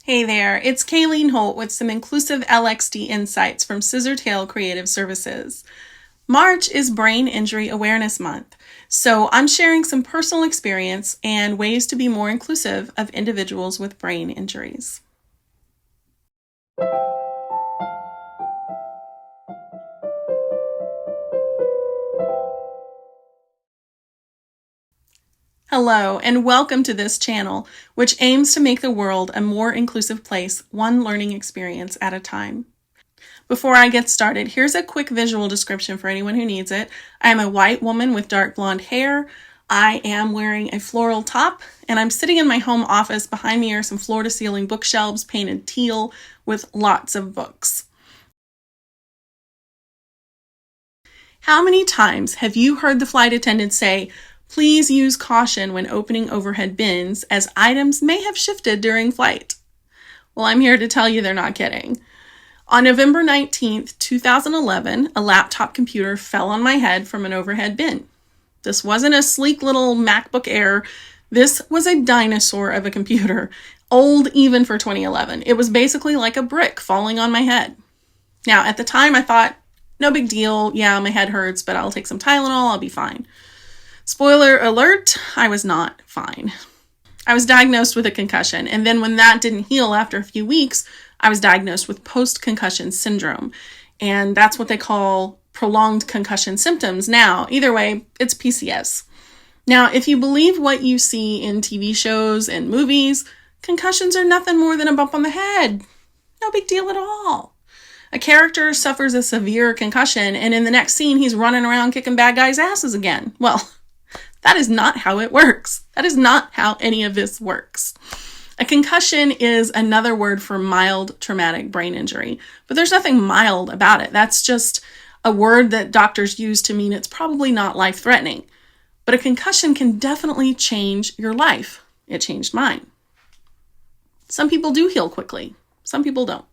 Hey there, it's Kayleen Holt with some inclusive LXD insights from Scissortail Creative Services. March is Brain Injury Awareness Month, so I'm sharing some personal experience and ways to be more inclusive of individuals with brain injuries. Hello, and welcome to this channel, which aims to make the world a more inclusive place, one learning experience at a time. Before I get started, here's a quick visual description for anyone who needs it. I am a white woman with dark blonde hair. I am wearing a floral top, and I'm sitting in my home office. Behind me are some floor-to-ceiling bookshelves painted teal with lots of books. How many times have you heard the flight attendant say, "Please use caution when opening overhead bins, as items may have shifted during flight"? Well, I'm here to tell you they're not kidding. On November 19th, 2011, a laptop computer fell on my head from an overhead bin. This wasn't a sleek little MacBook Air. This was a dinosaur of a computer, old even for 2011. It was basically like a brick falling on my head. Now, at the time, I thought, no big deal. Yeah, my head hurts, but I'll take some Tylenol. I'll be fine. Spoiler alert, I was not fine. I was diagnosed with a concussion, and then when that didn't heal after a few weeks, I was diagnosed with post-concussive syndrome, and that's what they call prolonged concussion symptoms now. Either way, it's PCS. Now, if you believe what you see in TV shows and movies, concussions are nothing more than a bump on the head. No big deal at all. A character suffers a severe concussion, and in the next scene, he's running around kicking bad guys' asses again. Well, that is not how it works. That is not how any of this works. A concussion is another word for mild traumatic brain injury, but there's nothing mild about it. That's just a word that doctors use to mean it's probably not life-threatening. But a concussion can definitely change your life. It changed mine. Some people do heal quickly. Some people don't.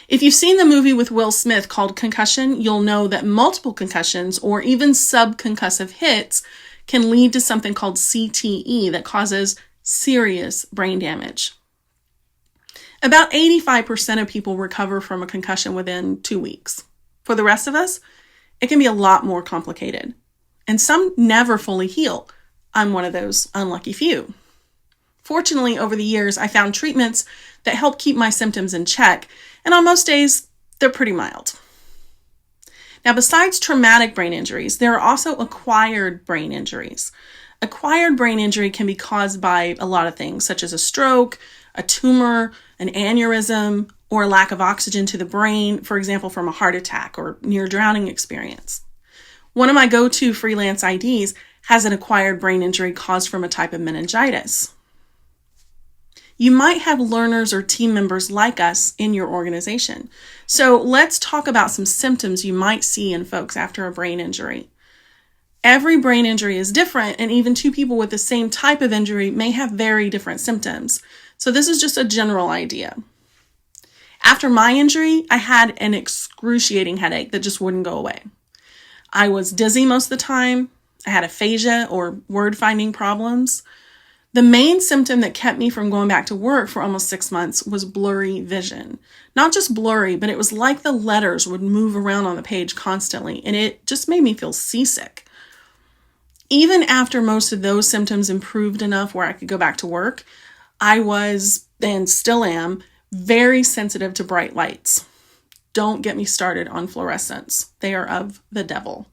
If you've seen the movie with Will Smith called Concussion, you'll know that multiple concussions or even subconcussive hits can lead to something called CTE that causes serious brain damage. About 85% of people recover from a concussion within 2 weeks. For the rest of us, it can be a lot more complicated. And some never fully heal. I'm one of those unlucky few. Fortunately, over the years, I found treatments that help keep my symptoms in check, and on most days, they're pretty mild. Now, besides traumatic brain injuries, there are also acquired brain injuries. Acquired brain injury can be caused by a lot of things, such as a stroke, a tumor, an aneurysm, or a lack of oxygen to the brain, for example, from a heart attack or near drowning experience. One of my go-to freelance IDs has an acquired brain injury caused from a type of meningitis. You might have learners or team members like us in your organization. So let's talk about some symptoms you might see in folks after a brain injury. Every brain injury is different, and even two people with the same type of injury may have very different symptoms. So this is just a general idea. After my injury, I had an excruciating headache that just wouldn't go away. I was dizzy most of the time. I had aphasia or word-finding problems. The main symptom that kept me from going back to work for almost 6 months was blurry vision. Not just blurry, but it was like the letters would move around on the page constantly, and it just made me feel seasick. Even after most of those symptoms improved enough where I could go back to work, I was, and still am, very sensitive to bright lights. Don't get me started on fluorescents. They are of the devil.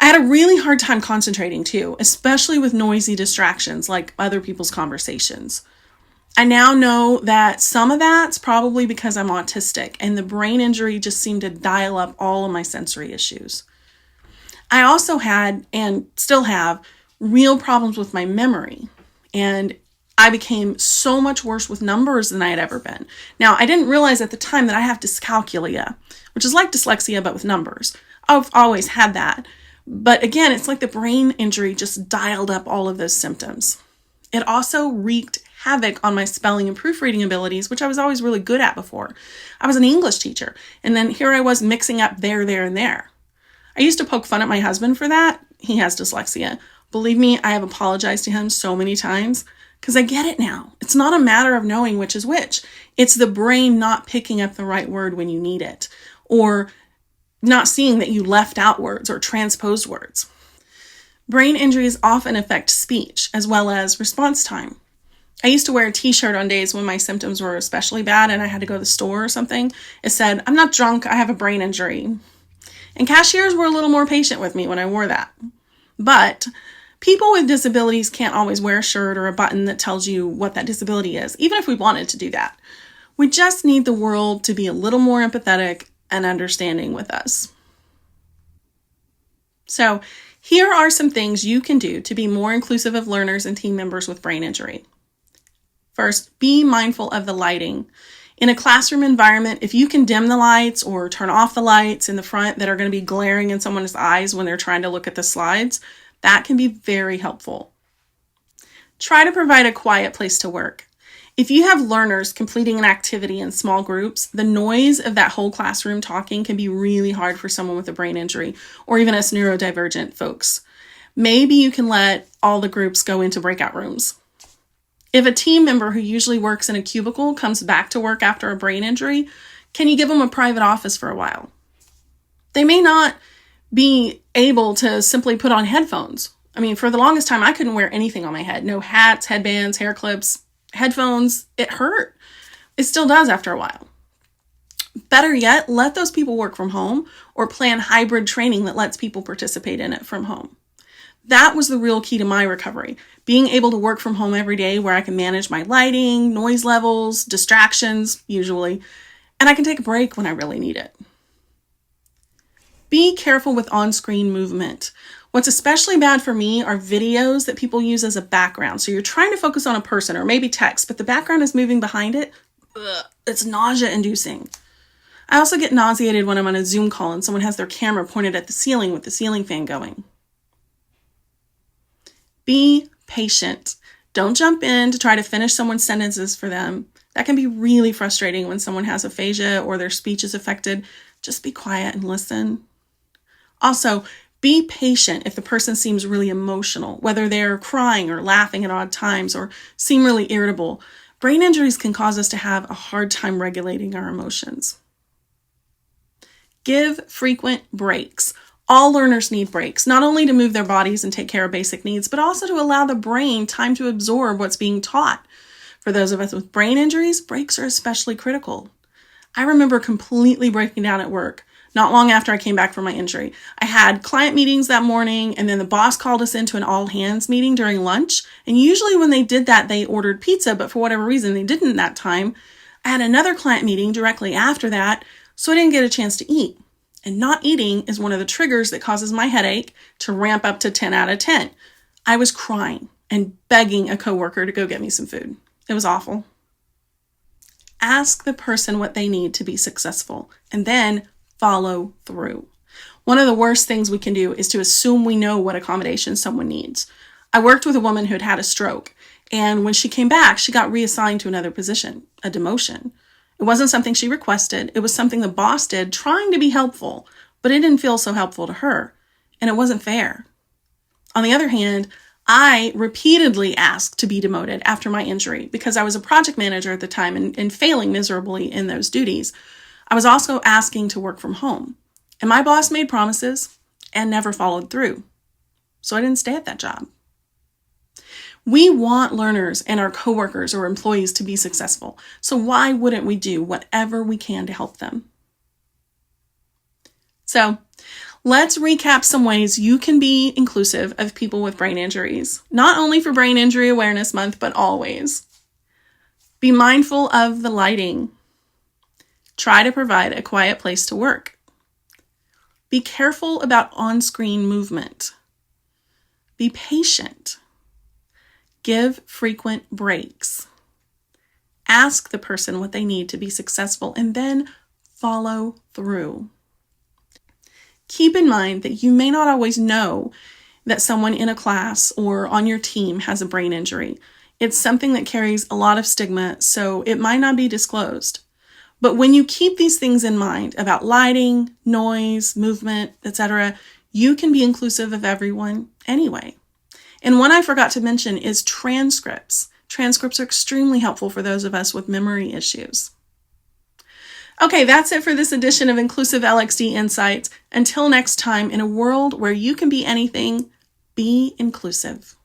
I had a really hard time concentrating too, especially with noisy distractions like other people's conversations. I now know that some of that's probably because I'm autistic, and the brain injury just seemed to dial up all of my sensory issues. I also had, and still have, real problems with my memory, and I became so much worse with numbers than I had ever been. Now, I didn't realize at the time that I have dyscalculia, which is like dyslexia but with numbers. I've always had that. But again, it's like the brain injury just dialed up all of those symptoms. It also wreaked havoc on my spelling and proofreading abilities, which I was always really good at before. I was an English teacher, and then here I was mixing up there, and there. I used to poke fun at my husband for that. He has dyslexia. Believe me, I have apologized to him so many times. because I get it now. It's not a matter of knowing which is which. It's the brain not picking up the right word when you need it, or not seeing that you left out words or transposed words. Brain injuries often affect speech as well as response time. I used to wear a t-shirt on days when my symptoms were especially bad and I had to go to the store or something. It said, "I'm not drunk, I have a brain injury." And cashiers were a little more patient with me when I wore that. But people with disabilities can't always wear a shirt or a button that tells you what that disability is, even if we wanted to do that. We just need the world to be a little more empathetic and understanding with us. So here are some things you can do to be more inclusive of learners and team members with brain injury. First, be mindful of the lighting. In a classroom environment, if you can dim the lights or turn off the lights in the front that are going to be glaring in someone's eyes when they're trying to look at the slides, that can be very helpful. Try to provide a quiet place to work. If you have learners completing an activity in small groups, the noise of that whole classroom talking can be really hard for someone with a brain injury, or even us neurodivergent folks. Maybe you can let all the groups go into breakout rooms. If a team member who usually works in a cubicle comes back to work after a brain injury, can you give them a private office for a while? They may not be able to simply put on headphones. I mean, for the longest time, I couldn't wear anything on my head. No hats, headbands, hair clips, headphones. It hurt. It still does after a while. Better yet, let those people work from home or plan hybrid training that lets people participate in it from home. That was the real key to my recovery, being able to work from home every day where I can manage my lighting, noise levels, distractions, usually, and I can take a break when I really need it. Be careful with on-screen movement. What's especially bad for me are videos that people use as a background. So you're trying to focus on a person or maybe text, but the background is moving behind it. It's nausea-inducing. I also get nauseated when I'm on a Zoom call and someone has their camera pointed at the ceiling with the ceiling fan going. Be patient. Don't jump in to try to finish someone's sentences for them. That can be really frustrating when someone has aphasia or their speech is affected. Just be quiet and listen. Also, be patient if the person seems really emotional, whether they're crying or laughing at odd times or seem really irritable. Brain injuries can cause us to have a hard time regulating our emotions. Give frequent breaks. All learners need breaks, not only to move their bodies and take care of basic needs, but also to allow the brain time to absorb what's being taught. For those of us with brain injuries, breaks are especially critical. I remember completely breaking down at work not long after I came back from my injury. I had client meetings that morning, and then the boss called us into an all-hands meeting during lunch. And usually when they did that, they ordered pizza, but for whatever reason, they didn't that time. I had another client meeting directly after that, so I didn't get a chance to eat. And not eating is one of the triggers that causes my headache to ramp up to 10 out of 10. I was crying and begging a coworker to go get me some food. It was awful. Ask the person what they need to be successful and then follow through. One of the worst things we can do is to assume we know what accommodations someone needs. I worked with a woman who had had a stroke, and when she came back, she got reassigned to another position, a demotion. It wasn't something she requested. It was something the boss did, trying to be helpful, but it didn't feel so helpful to her, and it wasn't fair. On the other hand, I repeatedly asked to be demoted after my injury because I was a project manager at the time and failing miserably in those duties. I was also asking to work from home, and my boss made promises and never followed through, so I didn't stay at that job. We want learners and our coworkers or employees to be successful, so why wouldn't we do whatever we can to help them? So, let's recap some ways you can be inclusive of people with brain injuries, not only for Brain Injury Awareness Month, but always. Be mindful of the lighting. Try to provide a quiet place to work. Be careful about on-screen movement. Be patient. Give frequent breaks. Ask the person what they need to be successful and then follow through. Keep in mind that you may not always know that someone in a class or on your team has a brain injury. It's something that carries a lot of stigma, so it might not be disclosed. But when you keep these things in mind about lighting, noise, movement, etc., you can be inclusive of everyone anyway. And one I forgot to mention is transcripts. Transcripts are extremely helpful for those of us with memory issues. Okay, that's it for this edition of Inclusive LXD Insights. Until next time, in a world where you can be anything, be inclusive.